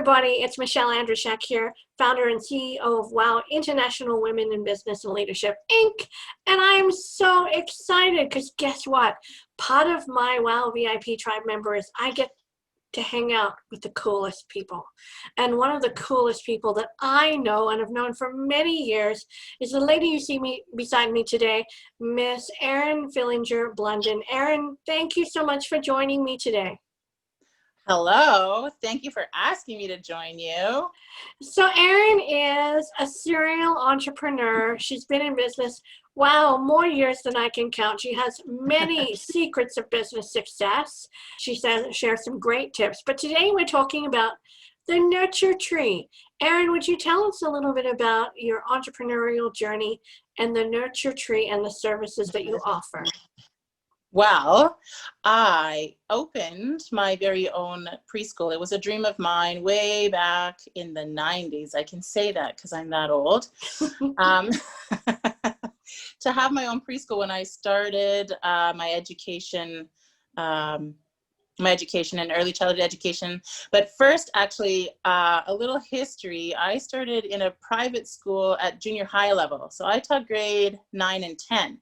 everybody. It's Michelle Andrushak here, founder and CEO of WOW International Women in Business and Leadership, Inc. And I am so excited because guess what? Part of my WOW VIP tribe members, I get to hang out with the coolest people. And one of the coolest people that I know and have known for many years is the lady you see me beside me today, Miss Erin Fillinger-Blunden. Erin, thank you so much for joining me today. Hello, thank you for asking me to join you. So Erin is a serial entrepreneur. She's been in business, wow, more years than I can count. She has many secrets of business success. She shares some great tips. But today we're talking about the nurture tree. Erin, would you tell us a little bit about your entrepreneurial journey and the nurture tree and the services that you offer? Well, I opened my very own preschool. It was a dream of mine way back in the 90s. I can say that because I'm that old. To have my own preschool when I started my education and early childhood education. But first, actually, a little history. I started in a private school at junior high level. So I taught grade 9 and 10.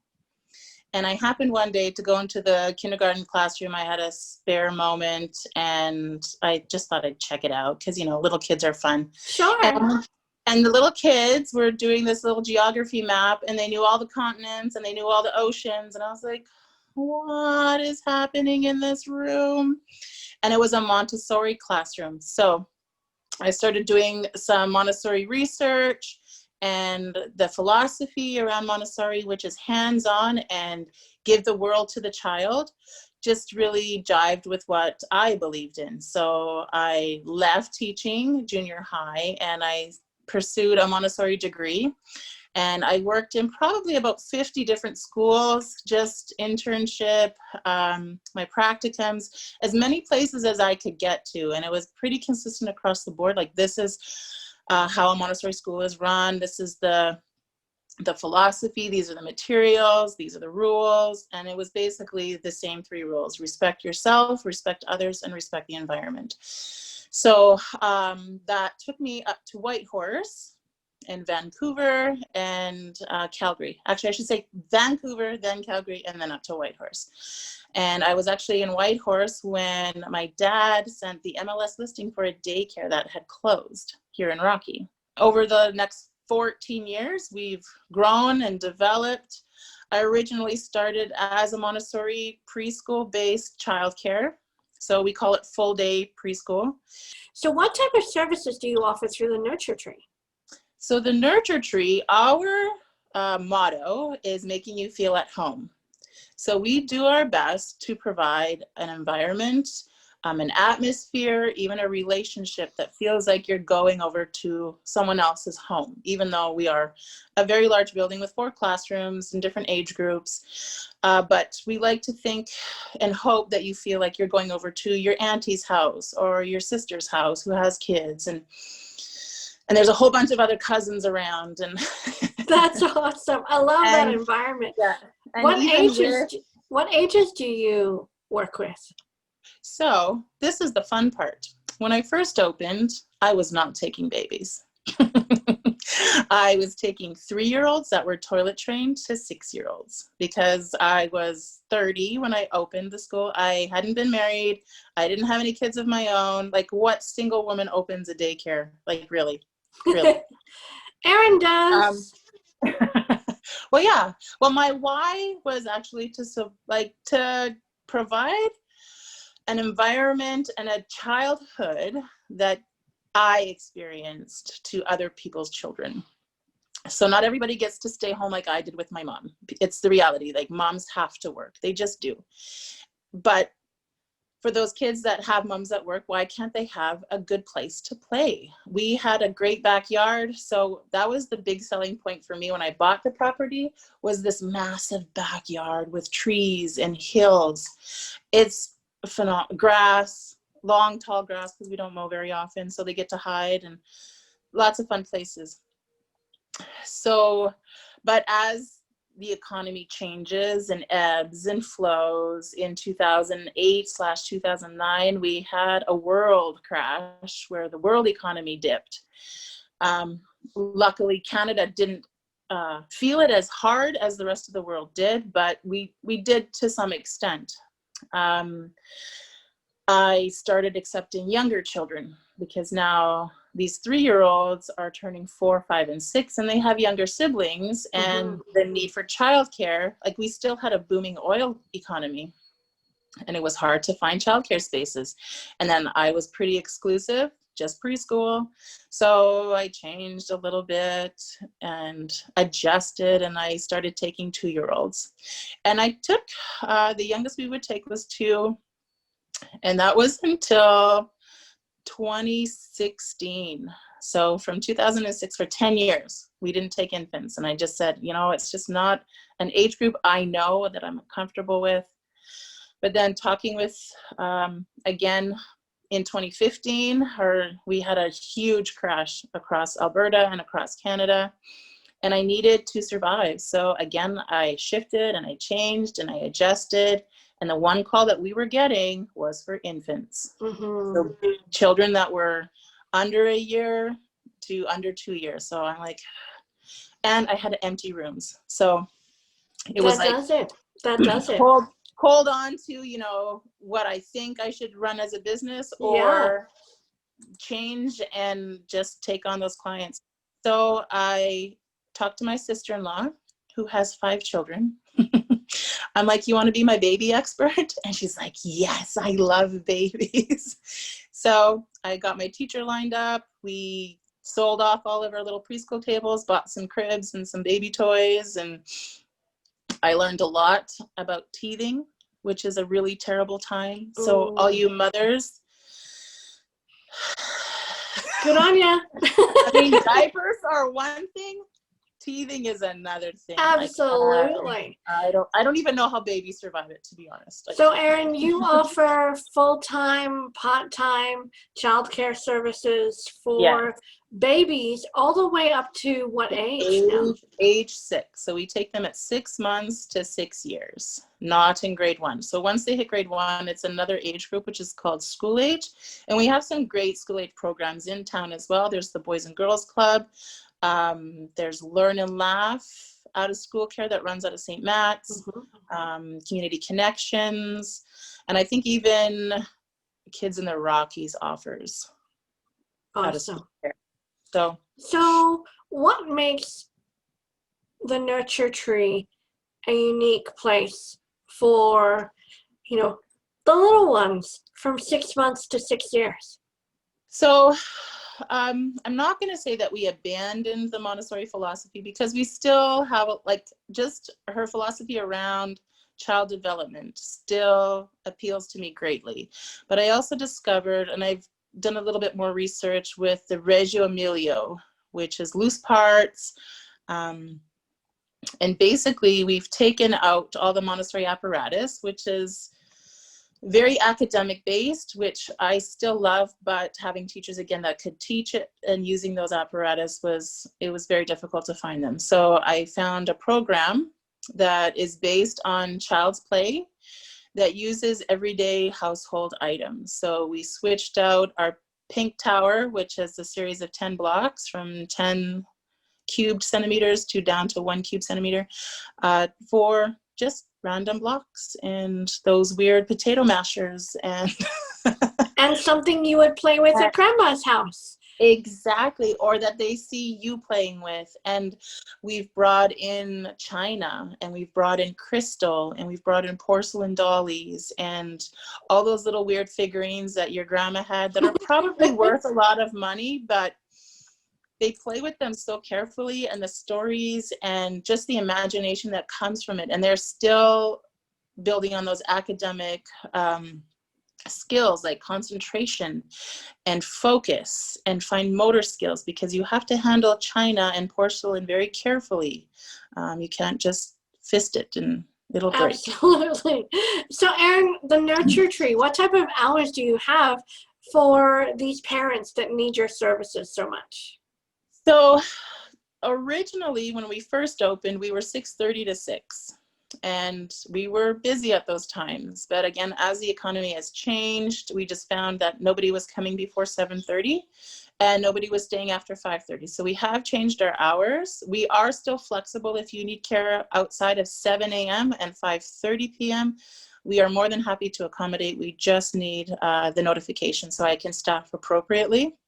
And I happened one day to go into the kindergarten classroom. I had a spare moment and I just thought I'd check it out because, you know, little kids are fun. Sure. And the little kids were doing this little geography map and they knew all the continents and they knew all the oceans. And I was like, what is happening in this room? And it was a Montessori classroom. So I started doing some Montessori research and the philosophy around Montessori, which is hands-on and give the world to the child, just really jived with what I believed in. So I left teaching junior high and I pursued a Montessori degree. And I worked in probably about 50 different schools, just internship, my practicums, as many places as I could get to. And it was pretty consistent across the board. Like, this is how a Montessori school is run. This is the philosophy. These are the materials. These are the rules. And it was basically the same 3 rules: respect yourself, respect others, and respect the environment. So that took me up to Whitehorse in Vancouver and Calgary. Actually, I should say Vancouver, then Calgary, and then up to Whitehorse. And I was actually in Whitehorse when my dad sent the MLS listing for a daycare that had closed here in Rocky. Over the next 14 years, we've grown and developed. I originally started as a Montessori preschool-based childcare. So we call it full day preschool. So what type of services do you offer through the nurture tree? So the nurture tree, our motto is making you feel at home. So we do our best to provide an environment, an atmosphere, even a relationship that feels like you're going over to someone else's home, even though we are a very large building with 4 classrooms and different age groups. But we like to think and hope that you feel like you're going over to your auntie's house or your sister's house who has kids. And there's a whole bunch of other cousins around. And that's awesome. I love that environment. Yeah. What ages do you work with? So this is the fun part. When I first opened, I was not taking babies. I was taking 3-year-olds that were toilet trained to 6-year-olds because I was 30 when I opened the school. I hadn't been married. I didn't have any kids of my own. Like, what single woman opens a daycare? Like, really? Erin does. Well, yeah. Well, my why was actually to provide an environment and a childhood that I experienced to other people's children. So not everybody gets to stay home like I did with my mom. It's the reality. Like, moms have to work. They just do. But for those kids that have moms at work, why can't they have a good place to play? We had a great backyard. So that was the big selling point for me when I bought the property, was this massive backyard with trees and hills. It's phenomenal. Grass, long, tall grass, because we don't mow very often. So they get to hide, and lots of fun places. So, but as the economy changes and ebbs and flows. In 2008/2009, we had a world crash where the world economy dipped. Luckily, Canada didn't feel it as hard as the rest of the world did, but we did to some extent. I started accepting younger children because now these 3-year-olds are turning 4, 5, and 6, and they have younger siblings, and the need for childcare, like we still had a booming oil economy, and it was hard to find childcare spaces. And then I was pretty exclusive, just preschool. So I changed a little bit and adjusted, and I started taking 2-year-olds. And I took, the youngest we would take was 2. And that was until 2016. So from 2006 for 10 years, we didn't take infants. And I just said, it's just not an age group I know that I'm comfortable with. But then talking with, again, in 2015, we had a huge crash across Alberta and across Canada, and I needed to survive. So again, I shifted and I changed and I adjusted. And the one call that we were getting was for infants. So children that were under a year to under 2 years. So I'm like, and I had empty rooms. So it was like, that does it. Hold on to, what I think I should run as a business, or change and just take on those clients. So I talked to my sister-in-law, who has 5 children. I'm like, you want to be my baby expert? And she's like, yes, I love babies. So I got my teacher lined up. We sold off all of our little preschool tables, bought some cribs and some baby toys. And I learned a lot about teething, which is a really terrible time. So all you mothers, good on ya. I mean, diapers are one thing. Teething is another thing. Absolutely. I don't even know how babies survive it, to be honest. So Erin, you offer full-time, part-time childcare services for babies all the way up to what age now? Age 6. So we take them at 6 months to 6 years, not in grade 1. So once they hit grade 1, it's another age group, which is called school age. And we have some great school age programs in town as well. There's the Boys and Girls Club. There's Learn and Laugh out of school care that runs out of St. Matt's, Community Connections, and I think even Kids in the Rockies offers out of school care. So what makes the Nurture Tree a unique place for, the little ones from 6 months to 6 years? So I'm not going to say that we abandoned the Montessori philosophy, because we still have just her philosophy around child development still appeals to me greatly. But I also discovered, and I've done a little bit more research with the Reggio Emilio, which is loose parts. And basically we've taken out all the Montessori apparatus, which is very academic based, which I still love, but having teachers again that could teach it and using those apparatus was very difficult to find them. So I found a program that is based on child's play that uses everyday household items. So we switched out our pink tower, which is a series of 10 blocks from 10 cubed centimeters to down to 1 cube centimeter, for just random blocks and those weird potato mashers and and something you would play with at grandma's house. Exactly, or that they see you playing with. And we've brought in china, and we've brought in crystal, and we've brought in porcelain dollies, and all those little weird figurines that your grandma had that are probably worth a lot of money, but they play with them so carefully, and the stories and just the imagination that comes from it. And they're still building on those academic skills like concentration and focus and fine motor skills, because you have to handle china and porcelain very carefully. You can't just fist it and it'll break. Absolutely. So Erin, the Nurture Tree, what type of hours do you have for these parents that need your services so much? So originally, when we first opened, we were 6:30 to 6. And we were busy at those times. But again, as the economy has changed, we just found that nobody was coming before 7:30 and nobody was staying after 5:30. So we have changed our hours. We are still flexible. If you need care outside of 7 a.m. and 5:30 p.m., we are more than happy to accommodate. We just need the notification so I can staff appropriately.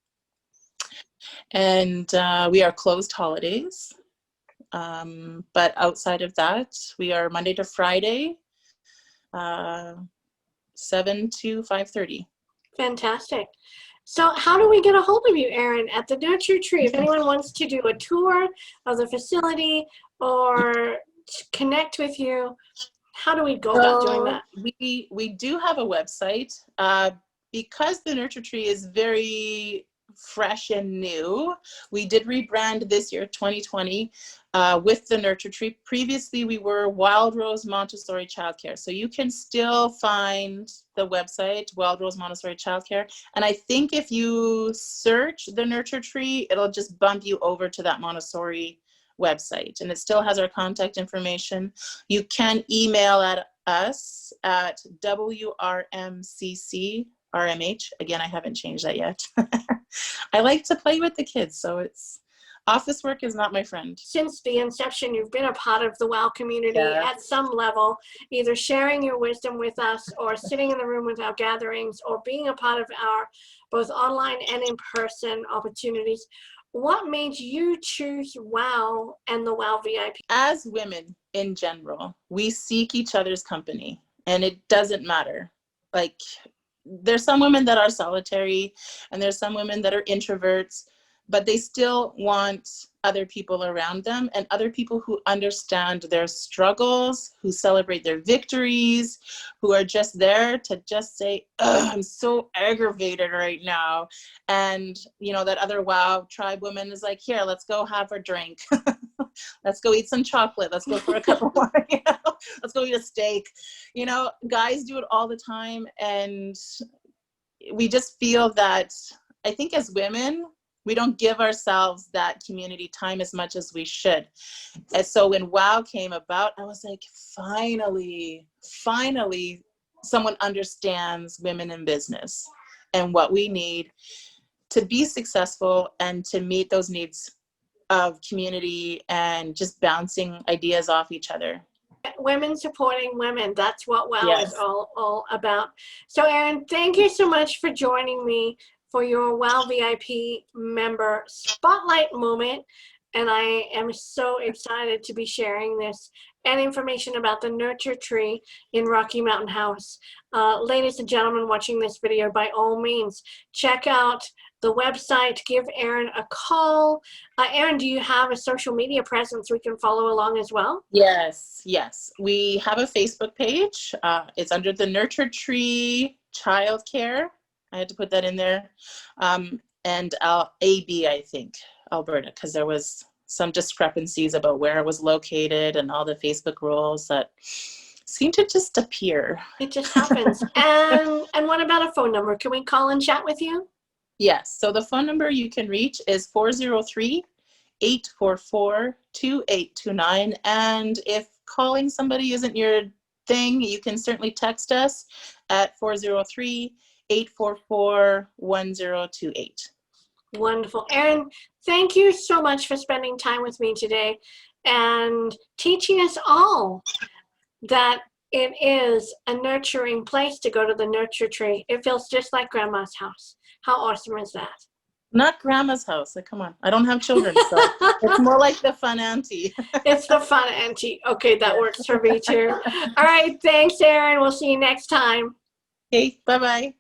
And we are closed holidays. But outside of that, we are Monday to Friday, 7 to 5:30. Fantastic. So how do we get a hold of you, Erin, at the Nurture Tree? If anyone wants to do a tour of the facility or connect with you, how do we go about doing that? We do have a website. Because the Nurture Tree is very fresh and new, we did rebrand this year, 2020, with the Nurture Tree. Previously, we were Wild Rose Montessori Childcare. So you can still find the website, Wild Rose Montessori Childcare. And I think if you search the Nurture Tree, it'll just bump you over to that Montessori website. And it still has our contact information. You can email at us at WRMCC RMH. Again, I haven't changed that yet. I like to play with the kids, so it's office work is not my friend. Since the inception, you've been a part of the WOW community at some level, either sharing your wisdom with us or sitting in the room with our gatherings or being a part of our both online and in-person opportunities. What made you choose WOW and the WOW VIP? As women in general, we seek each other's company, and it doesn't matter. Like, there's some women that are solitary and there's some women that are introverts, but they still want other people around them and other people who understand their struggles, who celebrate their victories, who are just there to just say, I'm so aggravated right now. And, you know, that other WOW tribe woman is like, here, let's go have a drink. Let's go eat some chocolate. Let's go for a cup of wine. You know? Let's go eat a steak. You know, guys do it all the time. And we just feel that, I think as women, we don't give ourselves that community time as much as we should. And so when WOW came about, I was like, finally, someone understands women in business and what we need to be successful and to meet those needs of community and just bouncing ideas off each other. Women supporting women. That's what WOW is all about. So Erin, thank you so much for joining me for your WOW VIP member spotlight moment. And I am so excited to be sharing this and information about the Nurture Tree in Rocky Mountain House. Ladies and gentlemen watching this video, by all means, check out the website, give Erin a call. Erin, do you have a social media presence we can follow along as well? Yes. We have a Facebook page. It's under the Nurture Tree Childcare. I had to put that in there. And AB, I think, Alberta, because there was some discrepancies about where it was located and all the Facebook rules that seem to just appear. It just happens. And what about a phone number? Can we call and chat with you? Yes. So the phone number you can reach is 403-844-2829. And if calling somebody isn't your thing, you can certainly text us at 403-844-1028. Wonderful. Erin, thank you so much for spending time with me today and teaching us all that it is a nurturing place to go to the Nurture Tree. It feels just like Grandma's house. How awesome is that? Not Grandma's house. Like, come on. I don't have children, so it's more like the fun auntie. It's the fun auntie. Okay, that works for me too. All right. Thanks, Erin. We'll see you next time. Okay. Bye-bye.